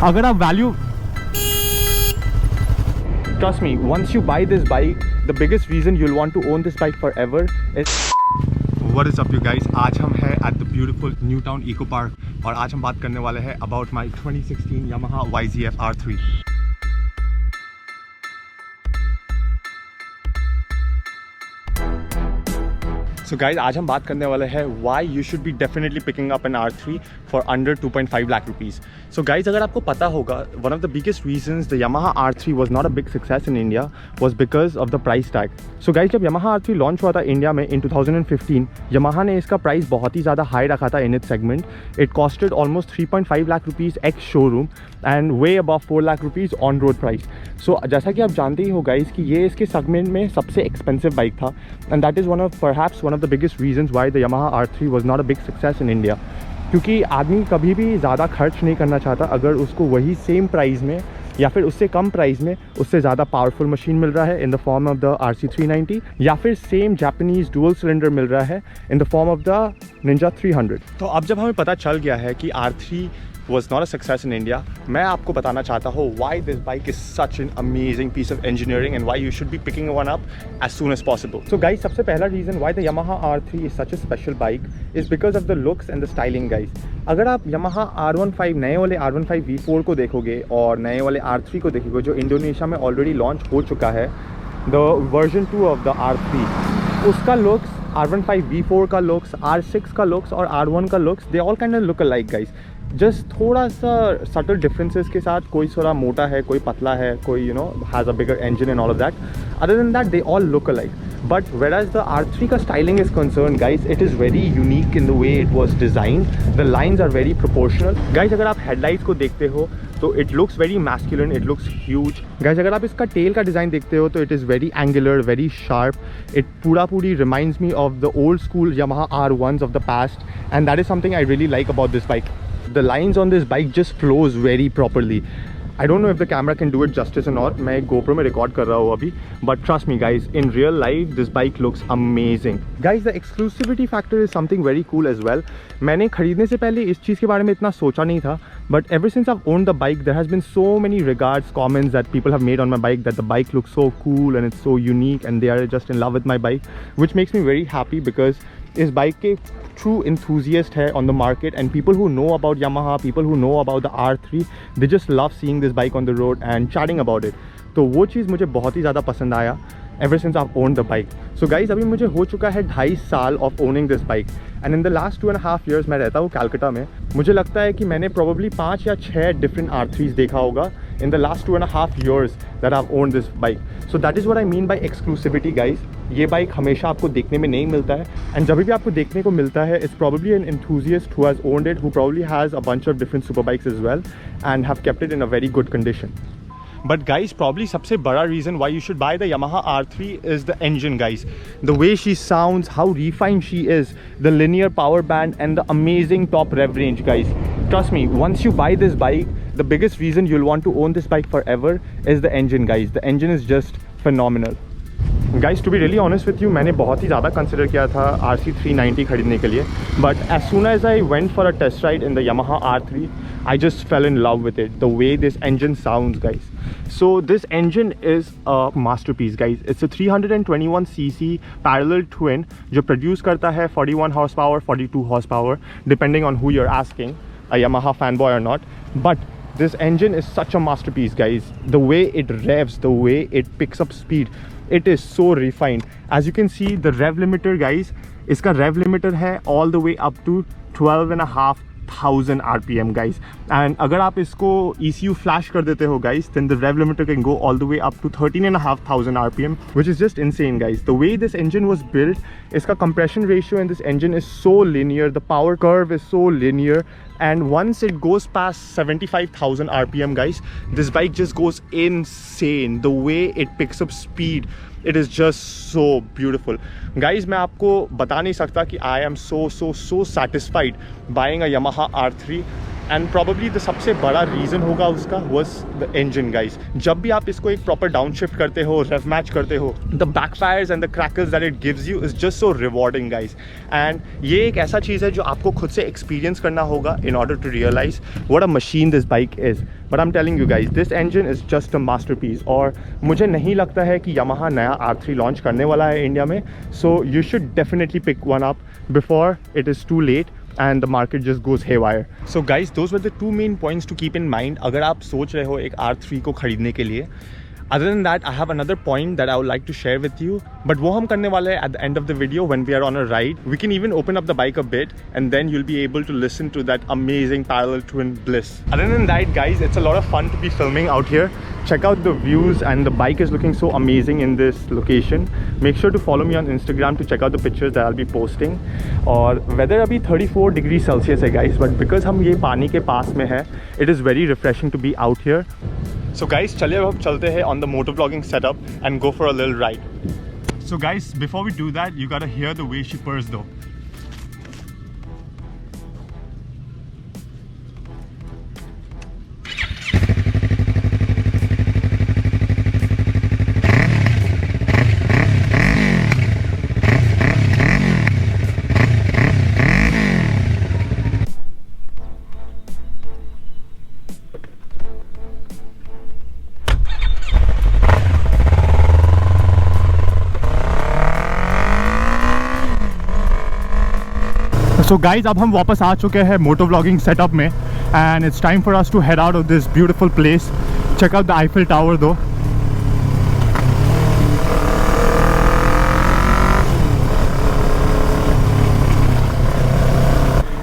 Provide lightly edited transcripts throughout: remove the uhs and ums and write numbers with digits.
अगर आप value trust me, once you buy this bike, the biggest reason you'll want to own this bike forever is what is up you guys, आज हम हैं at the beautiful New Town Eco Park और आज हम बात करने वाले हैं about my 2016 Yamaha R3। So guys, आज हम बात करने वाले हैं why you should be definitely picking up an R3 for under 2.5 lakh rupees. So guys, अगर आपको पता होगा, one of the biggest reasons the Yamaha R3 was not a big success in India was because of the price tag. So guys, जब Yamaha R3 launch हुआ था India में in 2015, Yamaha ने इसका प्राइस बहुत ही ज़्यादा हाई रखा था in its segment. It costed almost 3.5 lakh rupees ex showroom and way above 4 lakh rupees on road price. So जैसा कि आप जानते ही हो guys कि ये इसके सेगमेंट में सबसे एक्सपेंसिव बाइक था and that is perhaps one of the biggest reasons why the Yamaha R3 was not a big success in India. क्योंकि आदमी कभी भी ज़्यादा खर्च नहीं करना चाहता अगर उसको वही सेम प्राइस में या फिर उससे कम प्राइस में उससे ज़्यादा पावरफुल मशीन मिल रहा है in the form of the RC390 या फिर सेम जापानीज़ डुअल सिलेंडर मिल रहा है in the form of the Ninja 300। तो अब जब हमें पता चल गया है कि R3 was not a success in India, मैं आपको बताना चाहता हूँ why this bike is such an amazing piece of engineering and why you should be picking one up as soon as possible. So guys, सबसे पहला reason why the Yamaha R3 is such a special bike is because of the looks and the styling guys. अगर आप Yamaha R15 नए वाले R15 V4 को देखोगे और नए वाले R3 को देखोगे जो इंडोनेशिया में ऑलरेडी लॉन्च हो चुका है, the version 2 of the R3, उसका looks, R15 V4 का looks, R6 का looks और R1 का looks, they all kind of look alike guys. Just थोड़ा सा सटल डिफरेंसेस के साथ, कोई थोड़ा मोटा है, कोई पतला है, कोई has a bigger engine and all of that. Other than that they all look alike. But whereas the R3 का styling is concerned guys, it is very unique in the way it was designed. The lines are very proportional. Guys, अगर आप headlights को देखते हो तो it looks very masculine, it looks huge. Guys, अगर आप इसका tail का design देखते हो तो it is very angular, very sharp. It पूरी reminds me of the old school Yamaha R1s of the past, and that is something I really like about this bike. The lines on this bike just flows very properly. I don't know if the camera can do it justice or not. मैं GoPro में record कर रहा हूँ अभी, but trust me guys, in real life this bike looks amazing. Guys, the exclusivity factor is something very cool as well. मैंने खरीदने से पहले इस चीज़ के बारे में इतना सोचा नहीं था, but ever since I've owned the bike, there has been so many regards, comments that people have made on my bike that the bike looks so cool and it's so unique and they are just in love with my bike, which makes me very happy because इस bike के true enthusiast है on the market and people who know about Yamaha, people who know about the R3, they just love seeing this bike on the road and chatting about it. तो वो चीज़ मुझे बहुत ही ज़्यादा पसंद आया ever since I've owned the bike. So guys, अभी मुझे हो चुका है 2.5 साल of owning this bike and in the last 2.5 years मैं रहता हूँ कैलकाटा में. मुझे लगता है कि मैंने probably 5 या 6 different R3s देखा होगा in the last 2.5 years that I've owned this bike. So that is what I mean by exclusivity guys. ये बाइक हमेशा आपको देखने में नहीं मिलता है and जब भी आपको देखने को मिलता है it's probably an enthusiast who has owned it, who probably has a bunch of different super bikes as well and have kept it in a very good condition. But guys, probably सबसे बड़ा reason why you should buy the Yamaha R3 is the engine guys. The way she sounds, how refined she is, the linear power band and the amazing top rev range guys. Trust me, once you buy this bike, the biggest reason you'll want to own this bike forever is the engine guys. The engine is just phenomenal. Guys, to be really honest with you, मैंने बहुत ही ज़्यादा consider किया था RC390 खरीदने के लिए, but as soon as I went for a test ride in the Yamaha R3, I just fell in love with it. The way this engine sounds guys. So this engine is a masterpiece guys. It's a 321cc parallel twin जो produce करता है 41 horsepower, 42 horsepower depending on who you're asking, a Yamaha fanboy or not. But this engine is such a masterpiece guys. The way it revs, the way it picks up speed, it is so refined. As you can see, the rev limiter guys, इसका rev limiter है all the way up to 12,500 RPM guys. And अगर आप इसको ECU flash कर देते हो guys, then the rev limiter can go all the way up to 13,500 RPM, which is just insane guys. The way this engine was built, इसका compression ratio in this engine is so linear, the power curve is so linear, and once it goes past 75,000 RPM guys, this bike just goes insane. The way it picks up speed, it is just so beautiful guys. मैं आपको बता नहीं सकता कि I am so satisfied buying a Yamaha R3 and probably the सबसे बड़ा reason होगा उसका वॉज द इंजन गाइज। जब भी आप इसको एक प्रॉपर डाउन शिफ्ट करते हो, रेव मैच करते हो, the backfires and the crackers that it gives you is just so rewarding guys. And ये एक ऐसा चीज़ है जो आपको खुद से एक्सपीरियंस करना होगा in order to realize what a machine this bike is. But I am telling you guys, this engine is just a masterpiece. और मुझे नहीं लगता है कि यामाहा नया R3 लॉन्च करने वाला है इंडिया में, so you should definitely pick one up before it is too late and the market just goes haywire. So guys, those were the two main points to keep in mind अगर आप सोच रहे हो एक R3 को खरीदने के लिए। Other than that, I have another point that I would like to share with you, but वो हम करने वाले हैं at the end of the video when we are on a ride. We can even open up the bike a bit and then you'll be able to listen to that amazing parallel twin bliss. Other than that guys, it's a lot of fun to be filming out here. Check out the views and the bike is looking so amazing in this location. Make sure to follow me on Instagram to check out the pictures that I'll be posting. और weather अभी 34 degrees Celsius है guys, but because हम ये पानी के पास में है, it is very refreshing to be out here. So guys, चलिए अब चलते हैं on the motor vlogging setup and go for a little ride. So guys, before we do that, you gotta hear the way she purrs though. So guys, अब हम वापस आ चुके हैं moto vlogging setup में and it's time for us to head out of this beautiful place. Check out the Eiffel Tower though.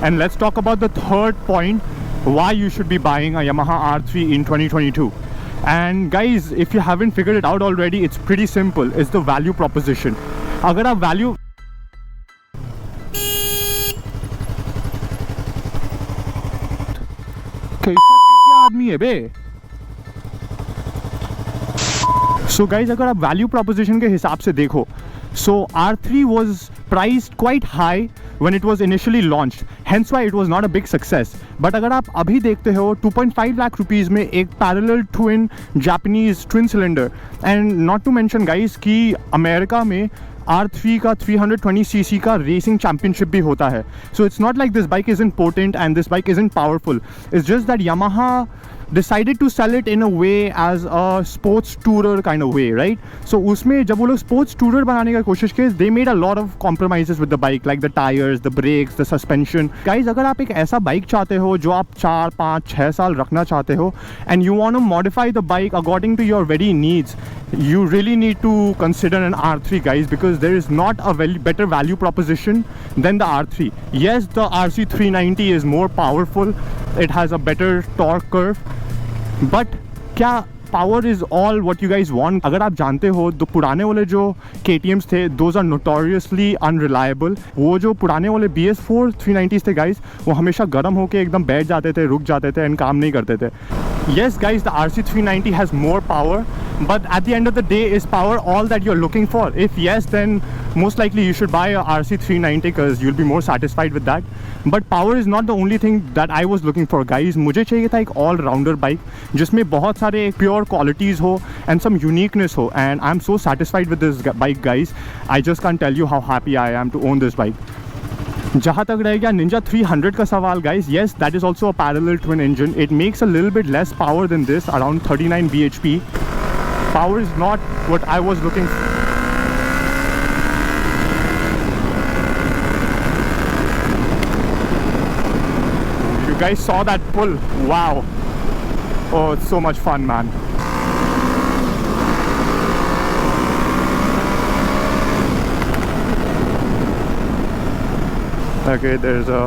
And let's talk about the third point, why you should be buying a Yamaha R3 in 2022. And guys, if you haven't figured it out already, it's pretty simple. It's the value proposition. अगर आप value आदमी है बे। So guys, अगर आप value proposition के हिसाब से देखो, so R3 was priced quite high when it was initially launched, hence why it was not a big success. But अगर आप अभी देखते हो 2.5 लाख रुपीज़ में एक parallel twin Japanese twin cylinder, and not to mention guys कि America में R3 का 320cc का रेसिंग चैम्पियनशिप भी होता है. So it's not like this bike isn't potent and this bike isn't powerful. It's just that Yamaha decided to sell it in a way as a sports tourer kind of way, right? So उसमें जब वो लोग sports tourer बनाने का कोशिश किए, they made a lot of compromises with the bike, like the tires, the brakes, the suspension. Guys, अगर आप एक ऐसा बाइक चाहते हो जो आप 4, 5, 6 साल रखना चाहते हो, and you want to modify the bike according to your very needs, you really need to consider an R3, guys, because there is not a very better value proposition than the R3. Yes, the RC 390 is more powerful, it has a better torque curve, but क्या power is all what you guys want? अगर आप जानते हो तो पुराने वाले जो KTMs थे, दोज आर नोटोरियसली अनरिलायबल. वो जो पुराने वाले BS4 390s थे गाइज, वो हमेशा गर्म होकर एकदम बैठ जाते थे, रुक जाते थे एंड काम नहीं करते थे. Yes guys, the RC 390 has more power, but at the end of the day, is power all that you're looking for? If yes, then most likely you should buy a RC 390 because you'll be more satisfied with that. But power is not the only thing that I was looking for, guys. मुझे चाहिए था एक all-rounder bike जिसमें बहुत सारे pure qualities हो and some uniqueness हो, and I'm so satisfied with this bike, guys. I just can't tell you how happy I am to own this bike. जहाँ तक रह गया Ninja 300 का सवाल, guys, yes, that is also a parallel twin engine. It makes a little bit less power than this, around 39 bhp. Power is not what I was looking for. You guys saw that pull? Wow. Oh, it's so much fun, man. Okay, there's a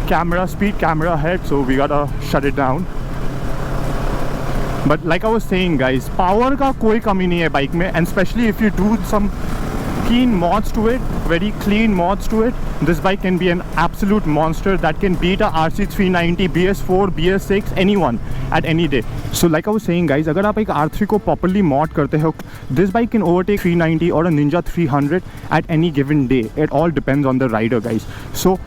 camera, speed camera ahead, so we gotta shut it down. But like I was saying, guys, power का कोई कमी नहीं है bike में, and especially if you do some keen mods to it, very clean mods to it, this bike can be an absolute monster that can beat a RC 390, BS4, BS6, anyone at any day. So like I was saying, guys, अगर आप एक R3 को properly mod करते हो, this bike can overtake 390 or a Ninja 300 at any given day. It all depends on the rider, guys. So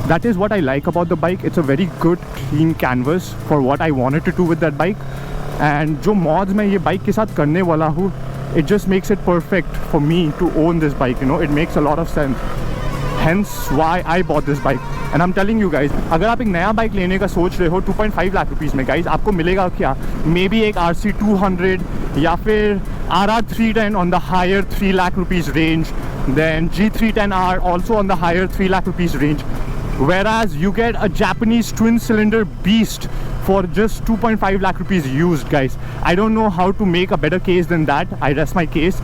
that is what I like about the bike. It's a very good clean canvas for what I wanted to do with that bike. And जो mods मैं ये bike के साथ करने वाला हूँ, it just makes it perfect for me to own this bike, you know. It makes a lot of sense, hence why I bought this bike. And I'm telling you guys, अगर आप एक नया bike लेने का सोच रहे हो 2.5 lakh rupees में, गाइज आपको मिलेगा क्या? मे बी एक RC 200 या फिर RR 310 on the higher 3 lakh rupees range, then G310R also on the higher 3 lakh rupees range, whereas you get a Japanese twin cylinder beast for just 2.5 lakh rupees used, guys. I don't know how to make a better case than that. I rest my case.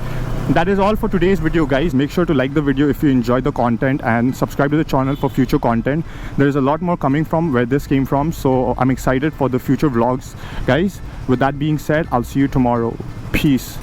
That is all for today's video, guys. Make sure to like the video if you enjoyed the content and subscribe to the channel for future content. There is a lot more coming from where this came from, so I'm excited for the future vlogs, guys. With that being said, I'll see you tomorrow. Peace.